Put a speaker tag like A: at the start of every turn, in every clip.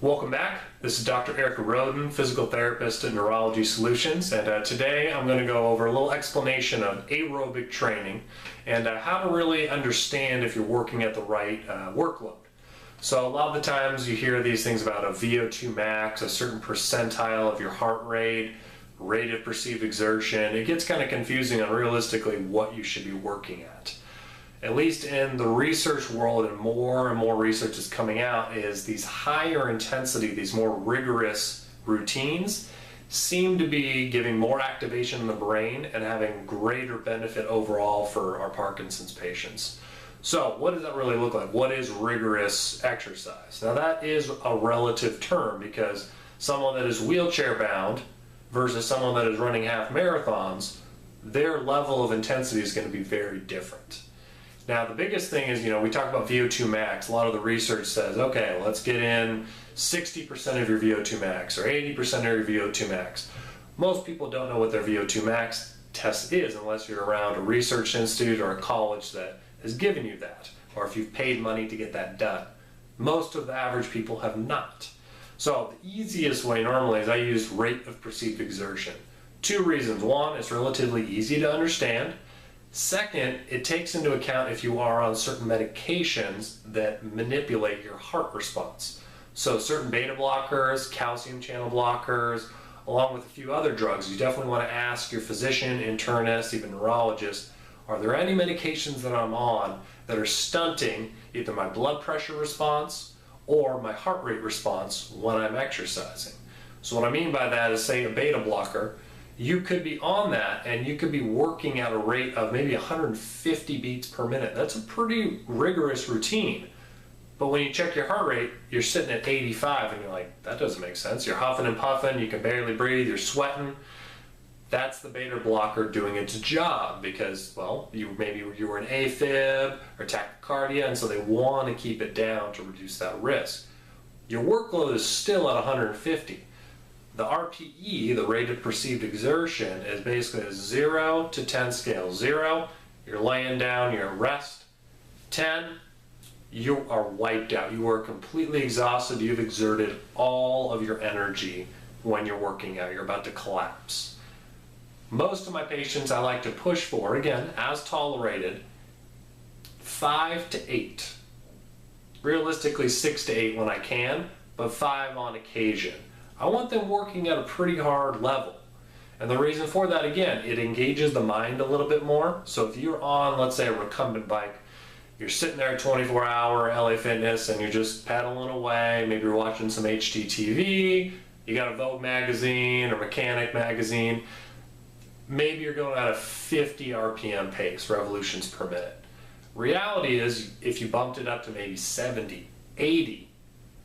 A: Welcome back. This is Dr. Eric Roden, physical therapist at Neurology Solutions, and today I'm going to go over a little explanation of aerobic training and how to really understand if you're working at the right workload. So a lot of the times you hear these things about a VO2 max, a certain percentile of your heart rate, rate of perceived exertion. It gets kind of confusing on realistically what you should be working at least in the research world, and more research is coming out, is these higher intensity, these more rigorous routines seem to be giving more activation in the brain and having greater benefit overall for our Parkinson's patients. So what does that really look like? What is rigorous exercise? Now that is a relative term, because someone that is wheelchair bound versus someone that is running half marathons, their level of intensity is going to be very different. Now the biggest thing is, we talk about VO2 max. A lot of the research says, okay, let's get in 60% of your VO2 max or 80% of your VO2 max. Most people don't know what their VO2 max test is unless you're around a research institute or a college that has given you that, or if you've paid money to get that done. Most of the average people have not. So the easiest way normally is I use rate of perceived exertion. Two reasons. One, it's relatively easy to understand. Second, it takes into account if you are on certain medications that manipulate your heart response. So certain beta blockers, calcium channel blockers, along with a few other drugs, you definitely want to ask your physician, internist, even neurologist, are there any medications that I'm on that are stunting either my blood pressure response or my heart rate response when I'm exercising? So what I mean by that is, say a beta blocker, you could be on that and you could be working at a rate of maybe 150 beats per minute. That's a pretty rigorous routine. But when you check your heart rate, you're sitting at 85 and you're like, that doesn't make sense. You're huffing and puffing, you can barely breathe, you're sweating. That's the beta blocker doing its job because, well, maybe you were in AFib or tachycardia, and so they want to keep it down to reduce that risk. Your workload is still at 150. The RPE, the rate of perceived exertion, is basically a 0 to 10 scale. 0, you're laying down, you're at rest. 10, you are wiped out. You are completely exhausted. You've exerted all of your energy when you're working out. You're about to collapse. Most of my patients I like to push for, again, as tolerated, 5 to 8. Realistically 6 to 8 when I can, but 5 on occasion. I want them working at a pretty hard level. And the reason for that, again, it engages the mind a little bit more. So if you're on, let's say, a recumbent bike, you're sitting there 24-hour LA Fitness and you're just pedaling away, maybe you're watching some HGTV, you got a Vogue magazine or Mechanic magazine, maybe you're going at a 50 RPM pace, revolutions per minute. Reality is, if you bumped it up to maybe 70, 80,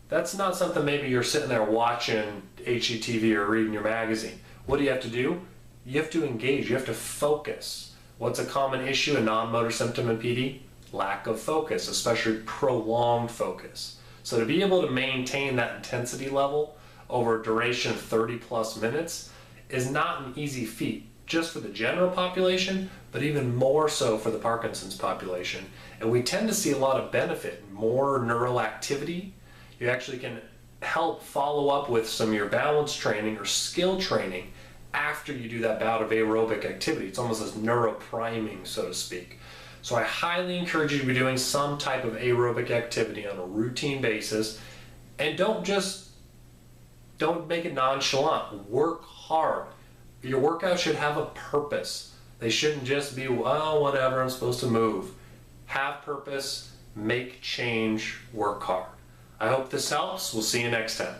A: that's not something maybe you're sitting there watching HGTV or reading your magazine. What do you have to do? You have to engage, you have to focus. What's a common issue, a non-motor symptom in PD? Lack of focus, especially prolonged focus. So to be able to maintain that intensity level over a duration of 30 plus minutes is not an easy feat, just for the general population, but even more so for the Parkinson's population. And we tend to see a lot of benefit, more neural activity. You actually can help follow up with some of your balance training or skill training after you do that bout of aerobic activity. It's almost as neuropriming, so to speak. So I highly encourage you to be doing some type of aerobic activity on a routine basis, and don't make it nonchalant. Work hard. Your workout should have a purpose. They shouldn't just be, well, whatever, I'm supposed to move. Have purpose, make change, work hard. I hope this helps. We'll see you next time.